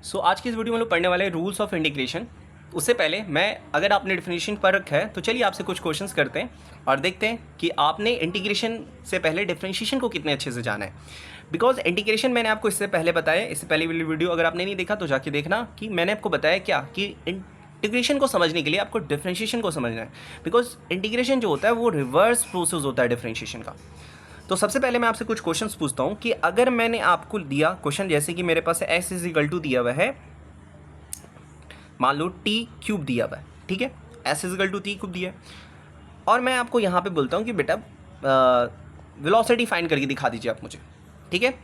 सो आज की इस वीडियो में लोग पढ़ने वाले हैं रूल्स ऑफ इंटीग्रेशन। उससे पहले मैं अगर आपने डेफिनेशन पर रखा है तो चलिए आपसे कुछ क्वेश्चंस करते हैं और देखते हैं कि आपने इंटीग्रेशन से पहले डिफरेंशिएशन को कितने अच्छे से जाना है। बिकॉज इंटीग्रेशन मैंने आपको इससे पहले बताया, इससे पहले वाली वीडियो अगर आपने नहीं देखा तो जाके देखना कि मैंने आपको बताया क्या कि इंटीग्रेशन को समझने के लिए आपको डिफरेंशिएशन को समझना है। बिकॉज इंटीग्रेशन जो होता है वो रिवर्स प्रोसेस होता है डिफरेंशिएशन का। तो सबसे पहले मैं आपसे कुछ क्वेश्चंस पूछता हूँ कि अगर मैंने आपको दिया क्वेश्चन जैसे कि मेरे पास एस इज इक्वल टू दिया हुआ है, मान लो टी क्यूब दिया हुआ है, ठीक है, s is equal to t cube दिया है, और मैं आपको यहाँ पे बोलता हूँ कि बेटा वेलोसिटी फाइंड करके दिखा दीजिए आप मुझे, ठीक है।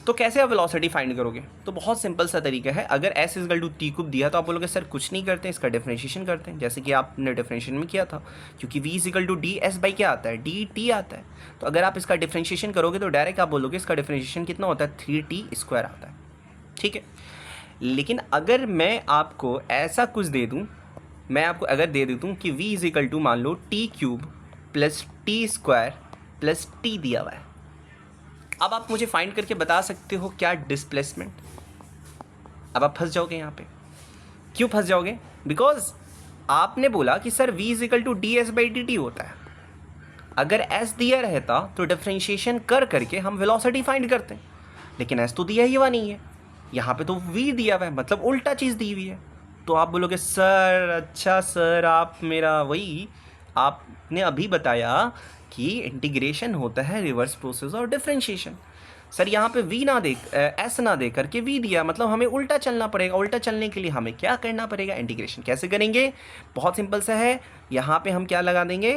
तो कैसे आप वेलोसिटी फाइंड करोगे? तो बहुत सिंपल सा तरीका है। अगर s is equal to t cube दिया तो आप बोलोगे सर कुछ नहीं करते, इसका डिफरेंशिएशन करते हैं, जैसे कि आपने डिफरेंशिएशन में किया था, क्योंकि v is equal to d s by क्या आता है, डी टी आता है। तो अगर आप इसका डिफरेंशिएशन करोगे तो डायरेक्ट आप बोलोगे इसका डिफरेंशिएशन कितना होता है, 3t² आता है, ठीक है। लेकिन अगर मैं आपको ऐसा कुछ दे दूँ, मैं आपको अगर दे दूँ कि v इज इक्वल टू मान लो t cube plus t square plus t दिया हुआ है, अब आप मुझे फाइंड करके बता सकते हो क्या डिस्प्लेसमेंट। अब आप फंस जाओगे यहाँ पे। क्यों फंस जाओगे? बिकॉज आपने बोला कि sir v is equal to d s by d t होता है। अगर s दिया रहता तो डिफरेंशिएशन कर करके हम वेलोसिटी फाइंड करते हैं, लेकिन s तो दिया ही हुआ नहीं है, यहाँ पे तो v दिया हुआ है, मतलब उल्टा चीज़ दी हुई है। तो आप बोलोगे सर अच्छा सर आप मेरा वही आपने अभी बताया कि इंटीग्रेशन होता है रिवर्स प्रोसेस और डिफरेंशिएशन। सर यहाँ पे v ना दे s ना दे करके v दिया, मतलब हमें उल्टा चलना पड़ेगा। उल्टा चलने के लिए हमें क्या करना पड़ेगा? इंटीग्रेशन कैसे करेंगे? बहुत सिंपल सा है। यहाँ पे हम क्या लगा देंगे,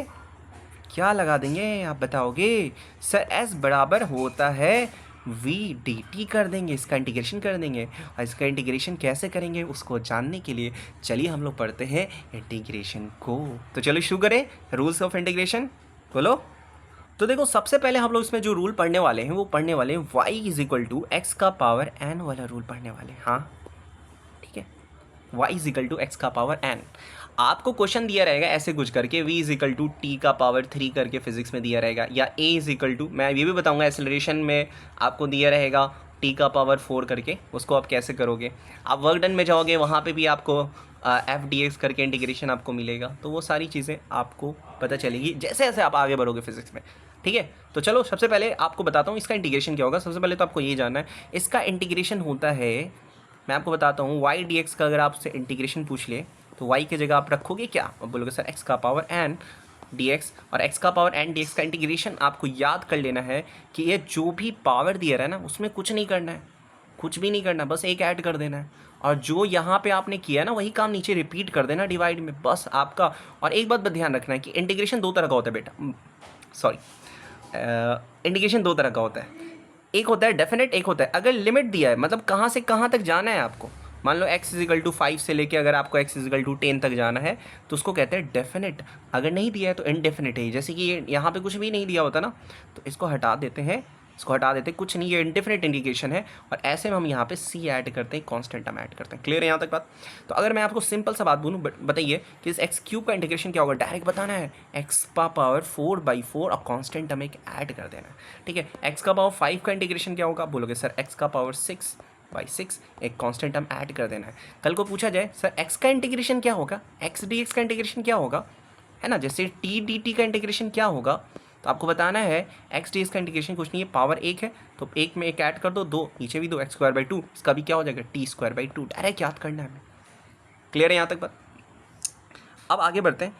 क्या लगा देंगे आप बताओगे? सर s बराबर होता है v dt कर देंगे, इसका इंटीग्रेशन कर देंगे। और इसका इंटीग्रेशन कैसे करेंगे उसको जानने के लिए चलिए हम लोग पढ़ते हैं इंटीग्रेशन को। तो चलो शुरू करें रूल्स ऑफ इंटीग्रेशन, बोलो। तो देखो सबसे पहले हम लोग इसमें जो रूल पढ़ने वाले हैं वो पढ़ने वाले हैं y is equal to x का पावर n वाला रूल पढ़ने वाले हैं। हाँ ठीक है, y is equal to x का पावर n। आपको क्वेश्चन दिया रहेगा ऐसे कुछ करके v is equal to t का पावर 3 करके फिजिक्स में दिया रहेगा, या a इज इक्वल टू, मैं ये भी बताऊंगा एक्सेलरेशन में आपको दिया रहेगा t का पावर 4 करके, उसको आप कैसे करोगे। आप वर्क डन में जाओगे वहाँ पे भी आपको एफ डी एक्स करके इंटीग्रेशन आपको मिलेगा। तो वो सारी चीज़ें आपको पता चलेगी जैसे जैसे आप आगे बढ़ोगे फिजिक्स में, ठीक है। तो चलो सबसे पहले आपको बताता हूँ इसका इंटीग्रेशन क्या होगा। सबसे पहले तो आपको ये जानना है इसका इंटीग्रेशन होता है, मैं आपको बताता हूँ y dx का अगर आपसे इंटीग्रेशन पूछ ले तो y की जगह आप रखोगे क्या, आप बोलोगे सर x का पावर n dx, और x का पावर n dx का इंटीग्रेशन आपको याद कर लेना है कि ये जो भी पावर दिया रहा है ना उसमें कुछ नहीं करना है, कुछ भी नहीं करना, बस एक ऐड कर देना है, और जो यहाँ पे आपने किया ना वही काम नीचे रिपीट कर देना डिवाइड में, बस आपका। और एक बात ध्यान रखना है कि इंटीग्रेशन दो तरह का होता है बेटा, सॉरी इंटीग्रेशन दो तरह का होता है, एक होता है डेफिनेट, एक होता है अगर लिमिट दिया है, मतलब कहाँ से कहाँ तक जाना है आपको। मान लो x इज इक्वल टू 5 से लेके अगर आपको x इज इक्वल टू 10 तक जाना है तो उसको कहते हैं डेफिनेट। अगर नहीं दिया है तो इनडेफिनेट है, जैसे कि ये यहाँ पे कुछ भी नहीं दिया होता ना तो इसको हटा देते हैं, इसको हटा देते हैं, कुछ नहीं, ये इनडेफिनेट इंडिकेशन है। और ऐसे में हम यहाँ पे c ऐड करते हैं, कांस्टेंट हम ऐड करते हैं। क्लियर है यहाँ तक बात? तो अगर मैं आपको सिंपल सा बात बोलूँ, बताइए कि इस एक्स क्यूब का इंटीग्रेशन क्या होगा, डायरेक्ट बताना है एक्स का पावर 4/4 और कांस्टेंट हमें एक ऐड कर देना है, ठीक है। एक्स का पावर 5 का इंटीग्रेशन क्या होगा, बोलोगे सर एक्स का पावर 6/6, एक कांस्टेंट हम ऐड कर देना है। कल को पूछा जाए सर एक्स का इंटीग्रेशन क्या होगा, एक्स डी एक्स का इंटीग्रेशन क्या होगा, है ना, जैसे टी डी टी का इंटीग्रेशन क्या होगा, तो आपको बताना है एक्स डी एक्स का इंटीग्रेशन कुछ नहीं है, पावर 1 है तो 1 में 1 ऐड कर दो, 2 नीचे भी दो, x²/2, इसका भी क्या हो जाएगा t²/2, डायरेक्ट याद करना है हमें। क्लियर है यहाँ तक बात? अब आगे बढ़ते हैं,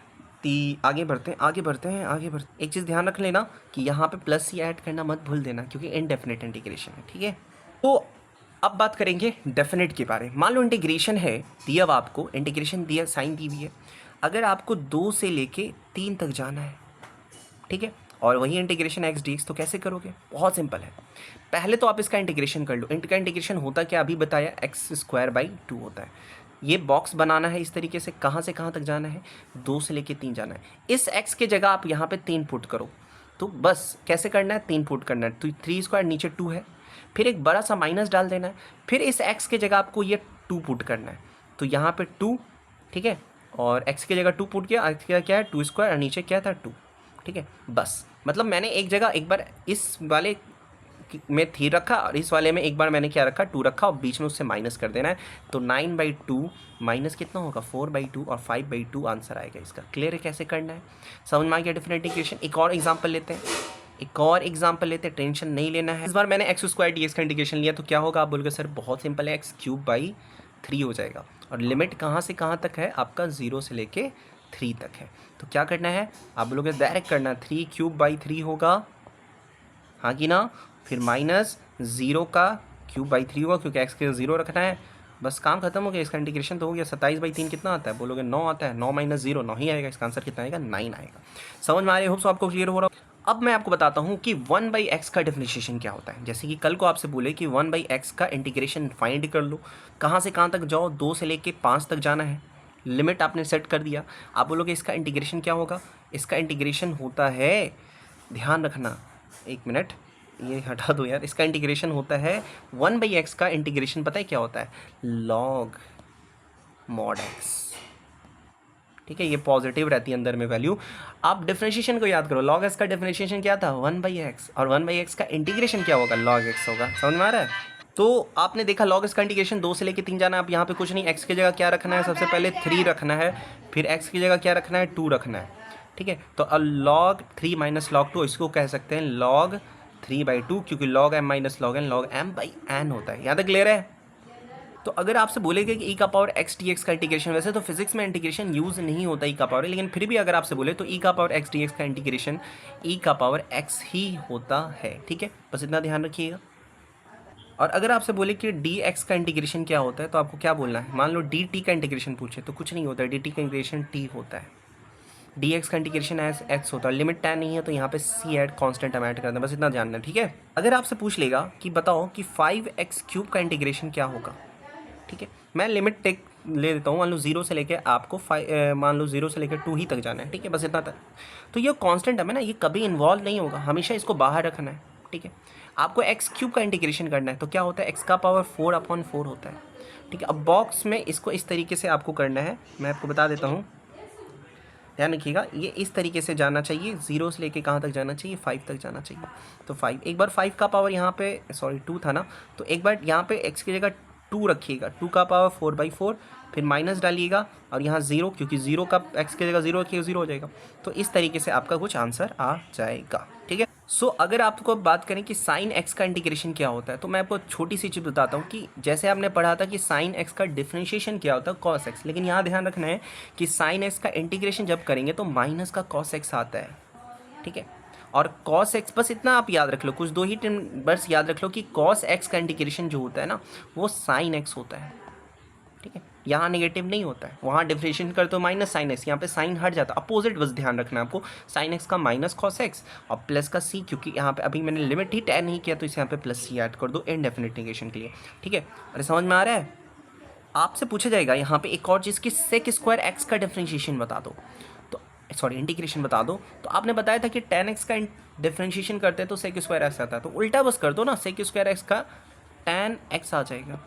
आगे बढ़ते। एक चीज़ ध्यान रख लेना कि यहाँ पे प्लस सी ऐड करना मत भूल देना, क्योंकि इनडेफिनेट इंटीग्रेशन है, ठीक है। तो अब बात करेंगे डेफिनेट के बारे में। मान लो इंटीग्रेशन है दिया हुआ, आपको इंटीग्रेशन दिया, साइन दी हुई है, अगर आपको 2 से लेके 3 तक जाना है, ठीक है, और वही इंटीग्रेशन एक्स डी एक्स, तो कैसे करोगे? बहुत सिंपल है। पहले तो आप इसका इंटीग्रेशन कर लो। इनका इंटीग्रेशन होता क्या, अभी बताया, x²/2 होता है। ये बॉक्स बनाना है इस तरीके से, कहाँ से कहाँ तक जाना है, 2 से लेके 3 जाना है। इस x के जगह आप यहाँ पे 3 पुट करो, तो बस कैसे करना है, 3 पुट करना है, तो 3² नीचे 2 है, फिर एक बड़ा सा माइनस डाल देना है, फिर इस x के जगह आपको ये 2 पुट करना है, तो यहाँ पे 2, ठीक है, और x की जगह 2 पुट किया, x की जगह क्या है 2² और नीचे क्या था 2, ठीक है। बस मतलब मैंने एक जगह एक बार इस वाले में 3 रखा और इस वाले में एक बार मैंने क्या रखा 2 रखा और बीच में उससे माइनस कर देना है। तो 9/2 माइनस कितना होगा 4/2 और 5/2 आंसर आएगा इसका। क्लियर है कैसे करना है, समझ में आ गया डिफरेंट इंटीग्रेशन। एक और एग्जाम्पल लेते हैं, टेंशन नहीं लेना है। इस बार मैंने x² dx का इंटीग्रेशन लिया तो क्या होगा, आप बोलोगे सर बहुत सिंपल है, x³ हो जाएगा। और लिमिट कहाँ से कहाँ तक है आपका 0 से लेके 3 तक है। तो क्या करना है, आप बोलोगे डायरेक्ट करना, 3³ होगा, हाँ कि ना, फिर माइनस 0 का ³ होगा क्योंकि x के 0 रखना है। बस काम खत्म हो गया, इसका इंटीग्रेशन तो हो गया। 27/3 कितना आता है, बोलोगे 9 आता है, 9 - 0 9 ही आएगा। इसका आंसर कितना आएगा 9 आएगा। समझ में आ रही है, होप सो आपको क्लियर हो रहा हो। अब मैं आपको बताता हूँ कि 1/x का डिफरेंशिएशन क्या होता है। जैसे कि कल को आपसे बोले कि 1/x का इंटीग्रेशन फाइंड कर लो, कहाँ से कहाँ तक जाओ, 2 से लेके 5 तक जाना है, लिमिट आपने सेट कर दिया। आप बोलोगे इसका इंटीग्रेशन क्या होगा, इसका इंटीग्रेशन होता है, ध्यान रखना, 1 मिनट ये हटा दो यार, इसका इंटीग्रेशन होता है 1/x का इंटीग्रेशन पता है क्या होता है, log mod x। ठीक है, ये पॉजिटिव रहती है अंदर में वैल्यू। आप डिफरेंशिएशन को याद करो, log x का डिफरेंशिएशन क्या था 1/x, और 1/x का इंटीग्रेशन क्या होगा log x होगा। समझ में आ रहा है। तो आपने देखा log x का इंटीग्रेशन 2 से लेके 3 जाना है। आप यहाँ पे कुछ नहीं, x की जगह क्या रखना है, सबसे पहले 3 रखना है, फिर x की जगह क्या रखना है 2 रखना है। ठीक है, तो log 3 - log 2 इसको कह सकते हैं log 3/2, क्योंकि log m - log n log m/n होता है। यहाँ तक क्लियर है। तो अगर आपसे बोलेगा कि e का पावर x dx का इंटीग्रेशन, वैसे तो फिजिक्स में इंटीग्रेशन यूज़ नहीं होता e का पावर, लेकिन फिर भी अगर आपसे बोले तो e का पावर x dx का इंटीग्रेशन e का पावर x ही होता है। ठीक है, बस इतना ध्यान रखिएगा। और अगर आपसे बोले कि dx का इंटीग्रेशन क्या होता है तो आपको क्या बोलना है, मान लो dt का इंटीग्रेशन पूछे तो कुछ नहीं होता है, dt का इंटीग्रेशन t होता है, dx का इंटीग्रेशन एस x होता है। लिमिट 10 नहीं है तो यहाँ पे c ऐड कॉन्स्टेंट हम ऐड करते हैं, बस इतना जानना है। ठीक है, अगर आपसे पूछ लेगा कि बताओ कि 5x³ का इंटीग्रेशन क्या होगा, ठीक है, मैं लिमिट टेक ले देता हूँ, मान लो 0 से लेके आपको मान लो 0 से लेकर 2 ही तक जाना है। ठीक है, बस इतना तक। तो ये कांस्टेंट है ना, ये कभी इन्वॉल्व नहीं होगा, हमेशा इसको बाहर रखना है। ठीक है, आपको x³ का इंटीग्रेशन करना है तो क्या होता है, x का पावर 4/4 होता है। ठीक है, अब बॉक्स में इसको इस तरीके से आपको करना है, मैं आपको बता देता हूँ, ध्यान रखिएगा। ये इस तरीके से जाना चाहिए, 0 से लेके कहाँ तक जाना चाहिए 5 तक जाना चाहिए। तो 5, एक बार 5 का पावर यहाँ पे 2 था ना, तो एक बार यहाँ पे x की जगह 2 रखिएगा, 2 का पावर 4/4, फिर माइनस डालिएगा और यहाँ 0, क्योंकि 0 का x की जगह 0 रखिएगा 0 हो जाएगा। तो इस तरीके से आपका कुछ आंसर आ जाएगा। ठीक है, सो अगर आपको बात करें कि साइन x का इंटीग्रेशन क्या होता है, तो मैं आपको छोटी सी चीज़ बताता हूँ कि जैसे आपने पढ़ा था कि साइन x का डिफरेंशिएशन क्या होता है cos x, लेकिन यहाँ ध्यान रखना है कि साइन x का इंटीग्रेशन जब करेंगे तो माइनस का cos x आता है। ठीक है, और cos x, बस इतना आप याद रख लो, कुछ 2 ही टर्म बस याद रख लो कि cos x का इंटीग्रेशन जो होता है ना वो साइन x होता है। ठीक है, यहाँ नेगेटिव नहीं होता है, वहाँ डिफरेंशिएशन कर तो माइनस साइन एक्स, यहाँ पे साइन हट जाता है, अपोजिट बस ध्यान रखना है आपको, साइन एक्स का माइनस कॉस एक्स और प्लस का सी, क्योंकि यहाँ पे अभी मैंने लिमिट ही 10 नहीं किया तो इसे यहाँ पे प्लस सी ऐड कर दो इनडेफिनिट नेगेशन के लिए। ठीक है, अरे समझ में आ रहा है। आपसे पूछा जाएगा यहाँ पे एक और चीज़ कि sec² x का डिफरेंशिएशन बता दो, तो सॉरी इंटीग्रेशन बता दो। तो आपने बताया था कि 10x का डिफरेंशिएशन करते हैं तो sec² x आता है, तो उल्टा बस कर दो ना, sec² x का tan x आ जाएगा।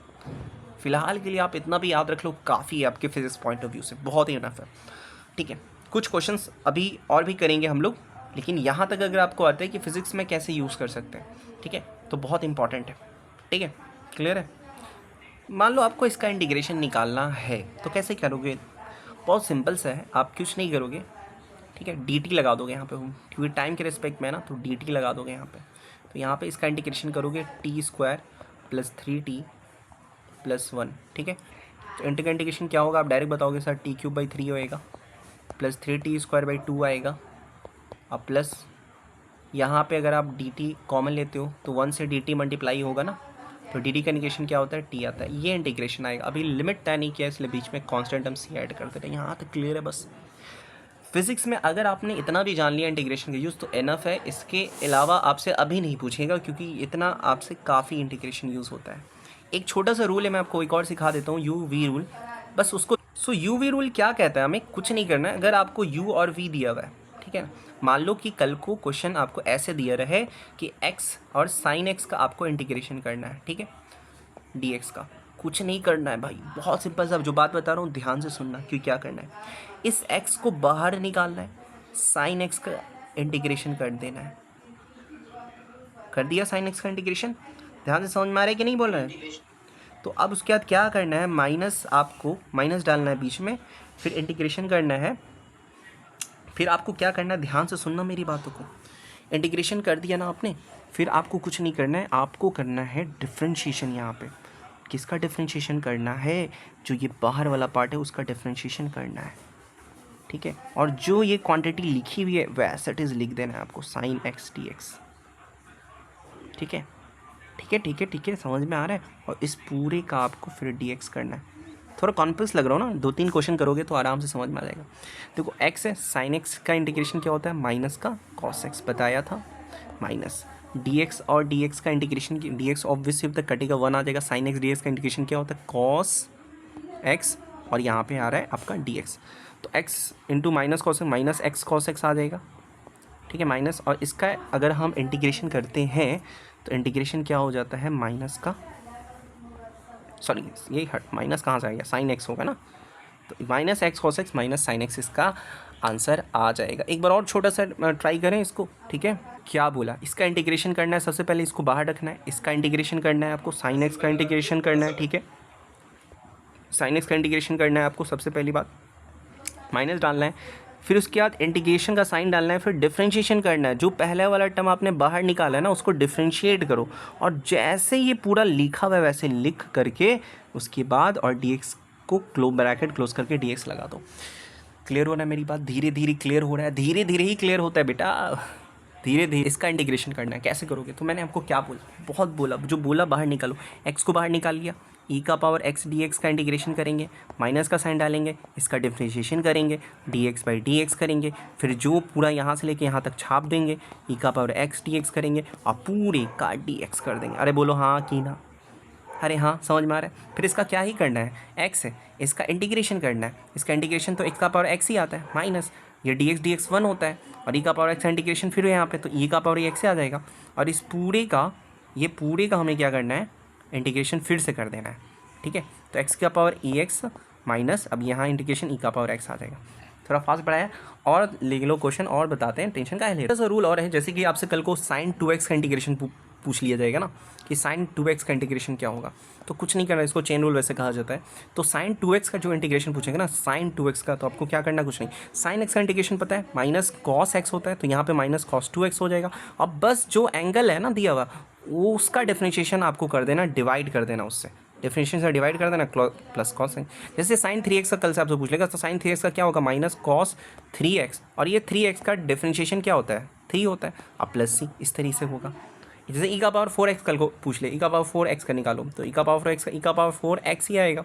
फिलहाल के लिए आप इतना भी याद रख लो, काफ़ी है आपके फिजिक्स पॉइंट ऑफ व्यू से, बहुत ही इनफ है। ठीक है, कुछ क्वेश्चंस अभी और भी करेंगे हम लोग, लेकिन यहाँ तक अगर आपको आता है कि फिजिक्स में कैसे यूज़ कर सकते हैं, ठीक है, तो बहुत इंपॉर्टेंट है। ठीक है, क्लियर है। मान लो आपको इसका इंटीग्रेशन निकालना है तो कैसे करोगे, बहुत सिंपल सा है, आप कुछ नहीं करोगे। ठीक है, dt लगा दोगे यहाँ पे, क्योंकि टाइम के रिस्पेक्ट में है ना, तो dt लगा दोगे यहाँ पे। तो यहाँ पे इसका इंटीग्रेशन करोगे t² + 3t + 1। ठीक है, तो इंटीग्रेशन क्या होगा, आप डायरेक्ट बताओगे सर t³/3 होएगा, प्लस 3t²/2 आएगा, और प्लस यहाँ पे अगर आप dt कॉमन लेते हो तो 1 से dt मल्टीप्लाई होगा ना, तो dt का इंटीग्रेशन क्या होता है t आता है, ये इंटीग्रेशन आएगा। अभी लिमिट तय नहीं किया इसलिए बीच में कांस्टेंट हम c ऐड करते हैं। यहाँ तक क्लियर है। बस फिजिक्स में अगर आपने इतना भी जान लिया इंटीग्रेशन का यूज़ तो इनफ है, इसके अलावा आपसे अभी नहीं पूछेगा क्योंकि इतना आपसे काफ़ी इंटीग्रेशन यूज़ होता है। एक छोटा सा रूल है, मैं आपको एक और सिखा देता हूँ, u-v रूल, बस उसको। सो u-v रूल क्या कहता है, हमें कुछ नहीं करना है। अगर आपको u और v दिया हुआ है, ठीक है ना, मान लो कि कल को क्वेश्चन आपको ऐसे दिया रहे कि x और sin x का आपको इंटीग्रेशन करना है, ठीक है, dx का, कुछ नहीं करना है भाई, बहुत सिंपल सा जो बात बता रहा हूँ ध्यान से सुनना, क्यों क्या करना है, इस x को बाहर निकालना है, sin x का इंटीग्रेशन कर देना है, कर दिया साइन एक्स का इंटीग्रेशन। ध्यान से समझ में आ रहा है कि नहीं बोल रहे हैं? तो अब उसके बाद क्या करना है, माइनस, आपको माइनस डालना है बीच में, फिर इंटीग्रेशन करना है। फिर आपको क्या करना है, ध्यान से सुनना मेरी बातों को। इंटीग्रेशन कर दिया ना आपने, फिर आपको कुछ नहीं करना है, आपको करना है डिफ्रेंशिएशन। यहाँ पे किसका डिफ्रेंशिएशन करना है, जो ये बाहर वाला पार्ट है उसका डिफ्रेंशिएशन करना है, ठीक है। और जो ये क्वांटिटी लिखी हुई है वैसे इट इज़ लिख देना है आपको, साइन एक्स डी एक्स, ठीक है ठीक है ठीक है ठीक है, समझ में आ रहा है। और इस पूरे का आपको फिर डी एक्स करना है। थोड़ा कॉन्फ्यूज लग रहा हो ना, 2-3 क्वेश्चन करोगे तो आराम से समझ में आ जाएगा। देखो एक्स है, साइन एक्स का इंटीग्रेशन क्या होता है, माइनस का कॉस एक्स बताया था, माइनस डी एक्स, और डी एक्स का इंटीग्रेशन, डी एक्स ऑब्वियसली तक कटेगा 1 आ जाएगा। साइन एक्स डी एक्स का इंटीग्रेशन क्या होता है, कॉस एक्स, और यहाँ पे आ रहा है आपका डी एक्स। तो x into minus cos, minus x cos x आ जाएगा, ठीक है, माइनस। और इसका अगर हम इंटीग्रेशन करते हैं तो इंटीग्रेशन क्या हो जाता है, माइनस का, सॉरी ये हट, माइनस कहाँ से आएगा, साइन एक्स होगा ना, तो minus x cos x minus sine x इसका आंसर आ जाएगा। एक बार और छोटा सा ट्राई करें इसको, ठीक है। क्या बोला, इसका इंटीग्रेशन करना है, सबसे पहले इसको बाहर रखना है, इसका इंटीग्रेशन करना है आपको, साइन एक्स का इंटीग्रेशन करना है, ठीक है, साइन एक्स का इंटीग्रेशन करना है आपको, सबसे पहली बात माइनस डालना है, फिर उसके बाद इंटीग्रेशन का साइन डालना है, फिर डिफरेंशिएशन करना है। जो पहले वाला टर्म आपने बाहर निकाला है ना उसको डिफरेंशिएट करो, और जैसे ये पूरा लिखा हुआ है वैसे लिख करके उसके बाद और dx को ब्रैकेट क्लोज करके dx लगा दो। क्लियर हो रहा है मेरी बात, धीरे धीरे क्लियर हो रहा है, धीरे धीरे ही क्लियर होता है बेटा, धीरे धीरे। इसका इंटीग्रेशन करना है, कैसे करोगे, तो मैंने आपको क्या बोला, बहुत बोला, जो बोला बाहर निकालो, x को बाहर निकाल लिया, ई का पावर एक्स डी एक्स का इंटीग्रेशन करेंगे, माइनस का साइन डालेंगे, इसका डिफ्रेंशिएशन करेंगे, D x by D x करेंगे, फिर जो पूरा यहाँ से लेके यहाँ तक छाप देंगे, ई का पावर एक्स डी एक्स करेंगे और पूरे का डी एक्स कर देंगे। अरे बोलो हाँ कि ना, अरे हाँ समझ में आ रहा है। फिर इसका क्या ही करना है, एक्स है, इसका इंटीग्रेशन करना है, इसका इंटीग्रेशन तो एक्स का पावर एक्स ही आता है, माइनस ये डी एक्स 1 होता है, और ई का पावर एक्स का इंटीग्रेशन फिर यहाँ पे तो ई का पावर एक्स से आ जाएगा, और इस पूरे का, ये पूरे का हमें क्या करना है, इंटीग्रेशन फिर से कर देना है, ठीक है। तो एक्स का पावर ई एक्स माइनस, अब यहाँ इंटीग्रेशन ई का पावर एक्स आ जाएगा। थोड़ा फास्ट बढ़ाया और लिख लो क्वेश्चन और बताते हैं, टेंशन का है। ऐसा रूल और है, जैसे कि आपसे कल को साइन 2x का इंटीग्रेशन पूछ लिया जाएगा ना, कि साइन 2x का इंटीग्रेशन क्या होगा, तो कुछ नहीं करना, इसको चेन रूल वैसे कहा जाता है। तो साइन 2x का जो इंटीग्रेशन पूछेंगे ना, साइन 2x का, तो आपको क्या करना, कुछ नहीं, साइन एक्स का इंटीग्रेशन पता है माइनस कॉस एक्स होता है, तो यहाँ पे माइनस कॉस 2x हो जाएगा। अब बस जो एंगल है ना दिया हुआ, वो उसका डिफरेंशिएशन आपको कर देना, डिवाइड कर देना, उससे डिफरेंशिएशन से डिवाइड कर देना, प्लस कॉस है। जैसे साइन 3x का कल से आपसे पूछ लेगा, तो साइन 3x का क्या होगा, माइनस कॉस 3x, और ये 3x का डिफरेंशिएशन क्या होता है, 3 होता है, अब प्लस सी, इस तरीके से होगा। जैसे ई का पावर 4x कल को पूछ ले, ई का पावर 4x का निकालो, तो ई का पावर 4x का, ई का पावर 4x ही आएगा,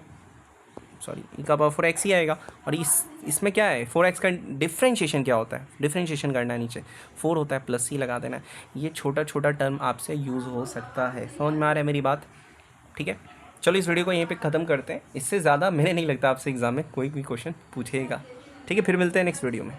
सॉरी ई का पावर 4x ही आएगा। और इसमें क्या है, 4x का डिफरेंशिएशन क्या होता है, डिफरेंशिएशन करना है, नीचे 4 होता है, प्लस सी लगा देना है। ये छोटा छोटा टर्म आपसे यूज़ हो सकता है, समझ में आ रहा है मेरी बात, ठीक है। चलो इस वीडियो को यहीं पे ख़त्म करते हैं, इससे ज़्यादा मैंने नहीं लगता आपसे एग्ज़ाम में कोई भी क्वेश्चन पूछेगा, ठीक है। फिर मिलते हैं नेक्स्ट वीडियो में।